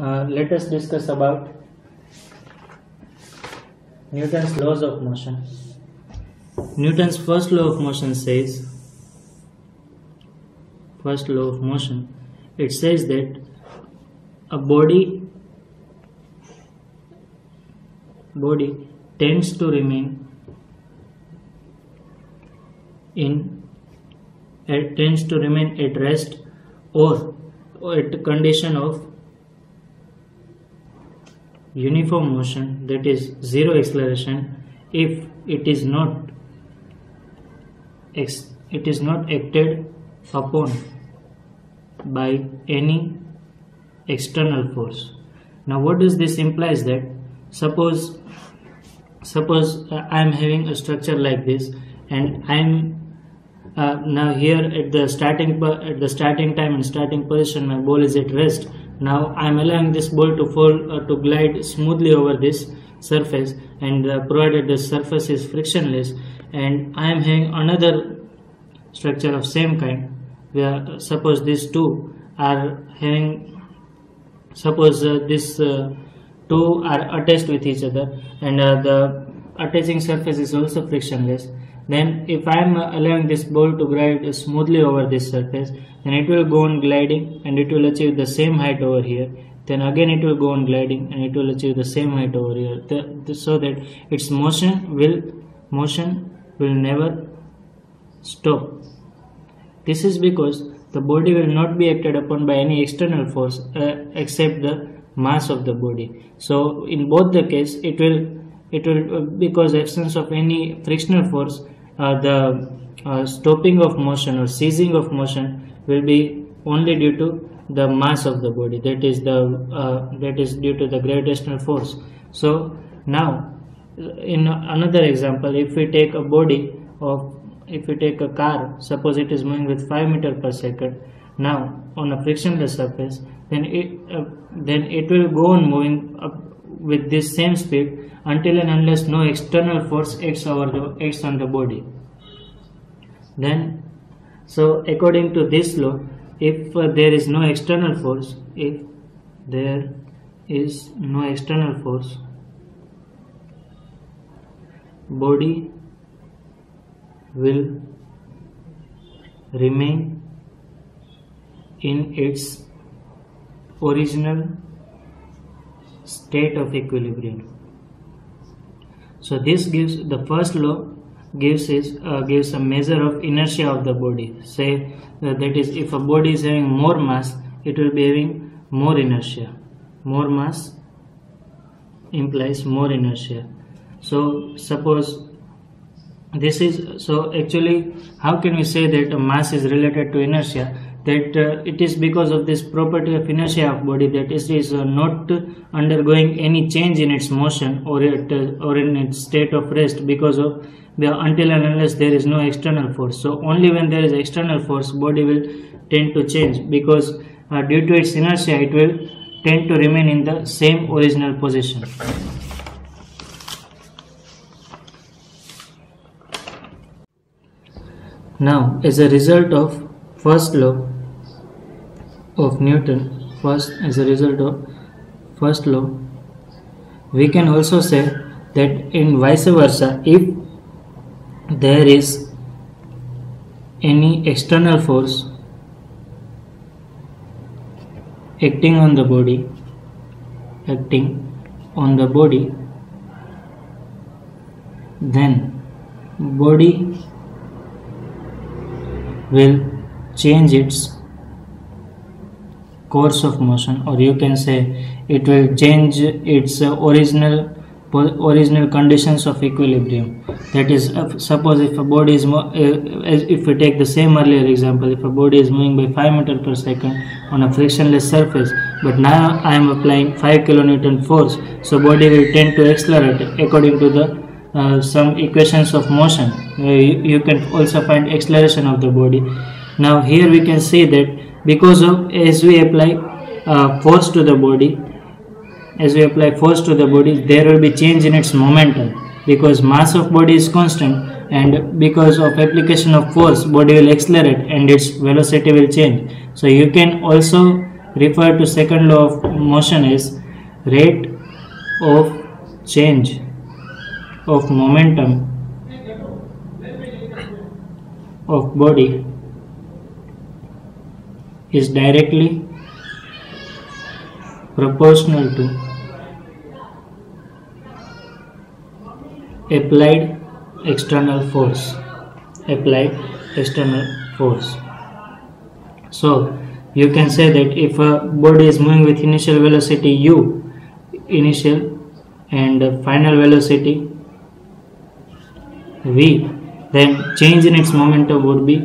Let us discuss about Newton's laws of motion. Newton's first law of motion says, it says that a body tends to remain at rest or at condition of uniform motion, that is zero acceleration, if it is not acted upon by any external force. Now what does this implies? That suppose I am having a structure like this, and I am now here at the starting time and starting position, my ball is at rest. Now I am allowing this ball to fall to glide smoothly over this surface, and provided the surface is frictionless, and I am having another structure of same kind where suppose these two are having, these two are attached with each other, and the attaching surface is also frictionless. Then if I am allowing this ball to glide smoothly over this surface, then it will go on gliding and it will achieve the same height over here. Then again it will go on gliding and it will achieve the same height over here, so that its motion will never stop. This is because the body will not be acted upon by any external force except the mass of the body. So in both the case, it will because absence of any frictional force, the stopping of motion or ceasing of motion will be only due to the mass of the body, that is due to the gravitational force. So now in another example, if we take a car, suppose it is moving with 5 meters per second now on a frictionless surface, then it will go on moving up with this same speed until and unless no external force acts on the body. Then, so according to this law, if there is no external force, body will remain in its original state of equilibrium. So this gives, the first law gives a measure of inertia of the body. Say that is, if a body is having more mass, it will be having more inertia. More mass implies more inertia. So suppose this is, so actually how can we say that a mass is related to inertia? That it is because of this property of inertia of body, that it is not undergoing any change in its motion or in its state of rest because of until and unless there is no external force. So only when there is external force, body will tend to change, because due to its inertia it will tend to remain in the same original position. Now, as a result of first law of Newton, first law, we can also say that in vice versa, if there is any external force acting on the body, then body will change its course of motion, or you can say it will change its original conditions of equilibrium. That is, suppose if a body is if we take the same earlier example, if a body is moving by 5 meters per second on a frictionless surface, but now I am applying 5 kilonewton force, so body will tend to accelerate according to the some equations of motion. You can also find acceleration of the body. Now here we can see that because of, as we apply force to the body, there will be change in its momentum, because mass of body is constant, and because of application of force, body will accelerate and its velocity will change. So you can also refer to second law of motion as rate of change of momentum of body is directly proportional to applied external force. So you can say that if a body is moving with initial velocity u, initial and final velocity v, then change in its momentum would be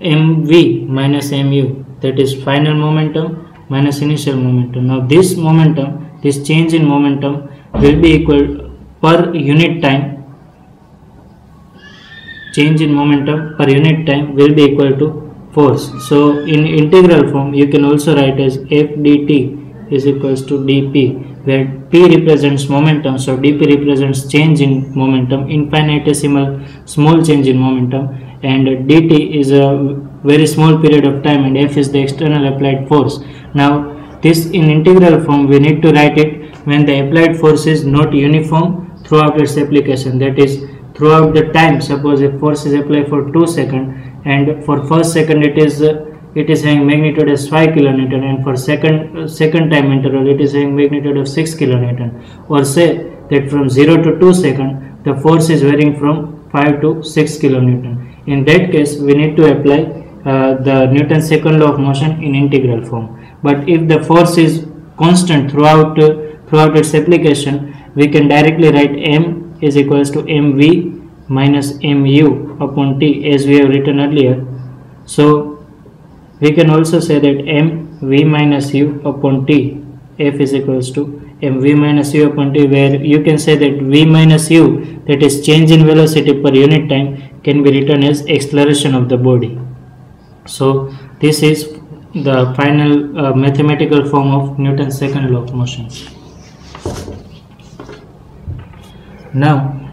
mv minus mu, that is final momentum minus initial momentum. Now this momentum, this change in momentum will be equal per unit time, change in momentum per unit time will be equal to force. So in integral form you can also write as f dt is equals to dp, where p represents momentum, so dp represents change in momentum, infinitesimal small change in momentum, and dt is a very small period of time, and f is the external applied force. Now this in integral form we need to write it when the applied force is not uniform throughout its application, that is throughout the time. Suppose if force is applied for 2 seconds and for first second it is having magnitude as 5 kilonewton, and for second time interval it is having magnitude of 6 kilonewton, or say that from 0 to 2 seconds the force is varying from 5 to 6 kilonewton. In that case we need to apply the Newton's second law of motion in integral form. But if the force is constant throughout its application, we can directly write m is equals to mv minus mu upon t, as we have written earlier. So we can also say that mv minus u upon t, f is equals to mv minus u upon t, where you can say that v minus u, that is change in velocity per unit time, can be written as acceleration of the body. So this is the final mathematical form of Newton's second law of motion. Now,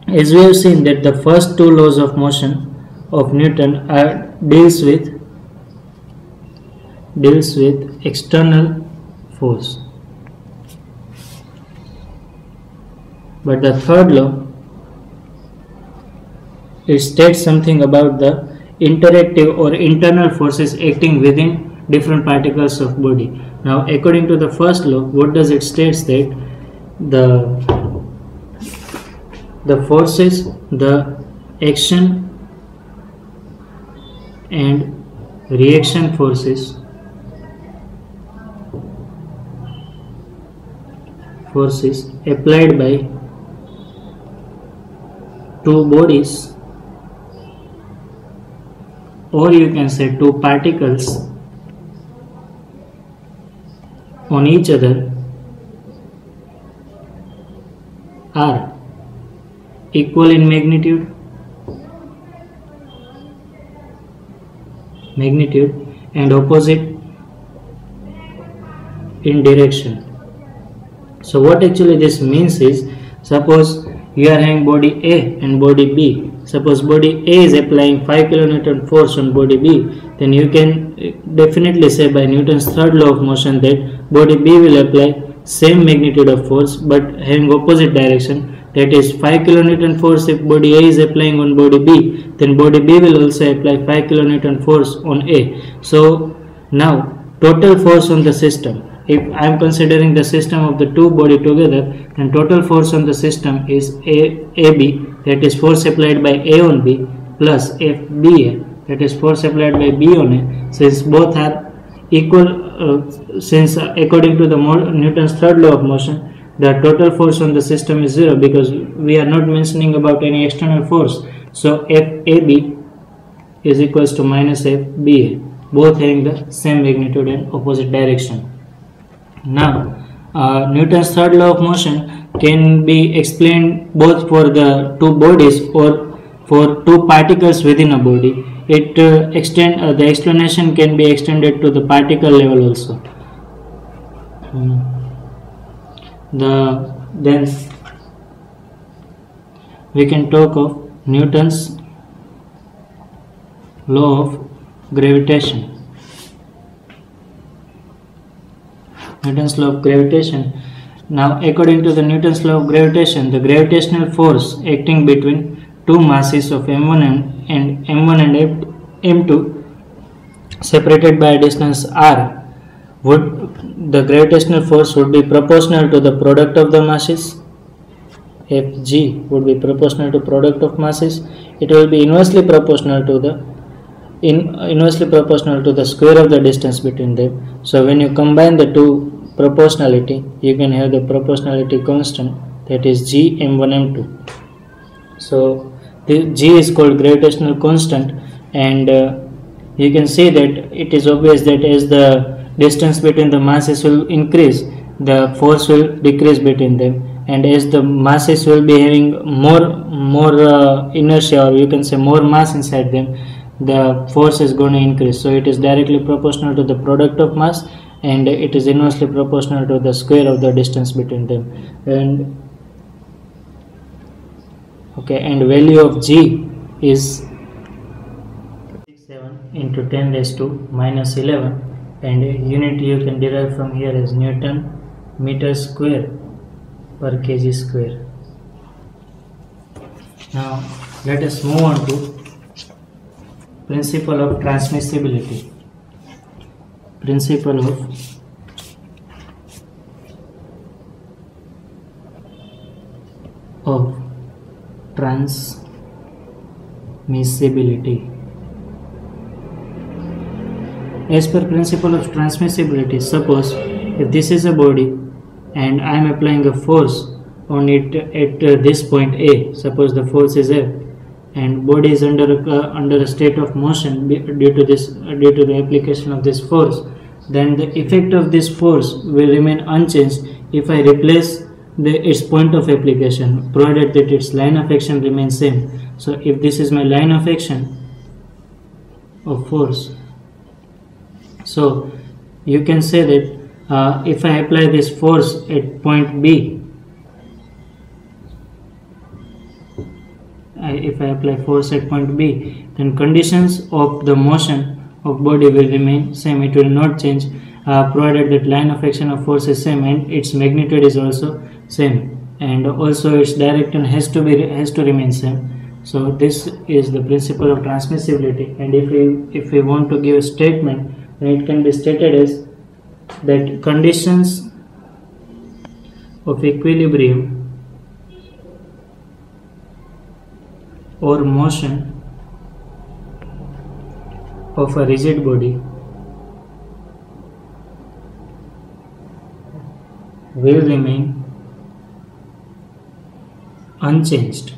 as we have seen that the first two laws of motion of Newton deals with external force, but the third law, it states something about the interactive or internal forces acting within different particles of body. Now according to the first law, what does it states that the forces, the action and reaction forces applied by two bodies, or you can say two particles, on each other are equal in magnitude and opposite in direction. So what actually this means is, suppose you are having body A and body B. Suppose body A is applying 5 kilonewton force on body B, then you can definitely say by Newton's third law of motion that body B will apply same magnitude of force but having opposite direction, that is 5 kilonewton force if body A is applying on body B, then body B will also apply 5 kilonewton force on A. So now total force on the system, if I am considering the system of the two body together, then total force on the system is AB, that is force applied by A on B, plus FBA, that is force applied by B on A. Since both are equal, since according to the Newton's third law of motion, the total force on the system is 0 because we are not mentioning about any external force. So FAB is equals to minus FBA, both having the same magnitude and opposite direction. Now Newton's third law of motion can be explained both for the two bodies or for two particles within a body. It the explanation can be extended to the particle level also. Then we can talk of Newton's law of gravitation. Newton's law of gravitation. Now, according to the Newton's law of gravitation, the gravitational force acting between two masses of m1 and m2 separated by a distance r, the gravitational force would be proportional to the product of the masses. Fg would be proportional to product of masses. It will be inversely proportional to the square of the distance between them. So when you combine the two proportionality, you can have the proportionality constant, that is G m1 m2. So the G is called gravitational constant, and you can see that it is obvious that as the distance between the masses will increase, the force will decrease between them, and as the masses will be having more inertia, or you can say more mass inside them, the force is going to increase. So it is directly proportional to the product of mass, and it is inversely proportional to the square of the distance between them. And value of G is 7 into 10 raised to minus 11, and unit you can derive from here as Newton meter square per kg square. Now let us move on to principle of transmissibility. Principle of transmissibility. As per principle of transmissibility, suppose if this is a body and I am applying a force on it at this point A, suppose the force is F, and body is under a state of motion due to the application of this force, then the effect of this force will remain unchanged if I replace its point of application, provided that its line of action remains same. So if this is my line of action of force, so you can say that if I apply this force at point B, then conditions of the motion of body will remain same. It will not change, provided that line of action of force is same and its magnitude is also same, and also its direction has to remain same. So this is the principle of transmissibility. And if we want to give a statement, then it can be stated as that conditions of equilibrium or motion of a rigid body will remain unchanged.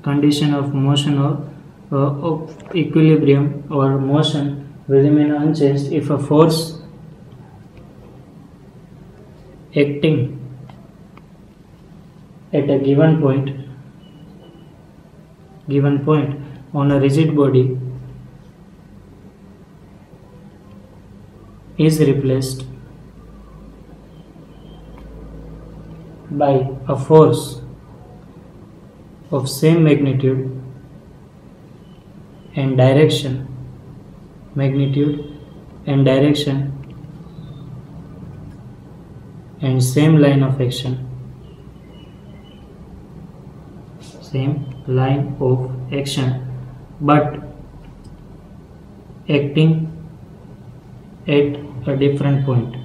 Condition of motion or of equilibrium or motion will remain unchanged if a force acting at a given point on a rigid body is replaced by a force of same magnitude and direction, and same line of action, but acting at a different point.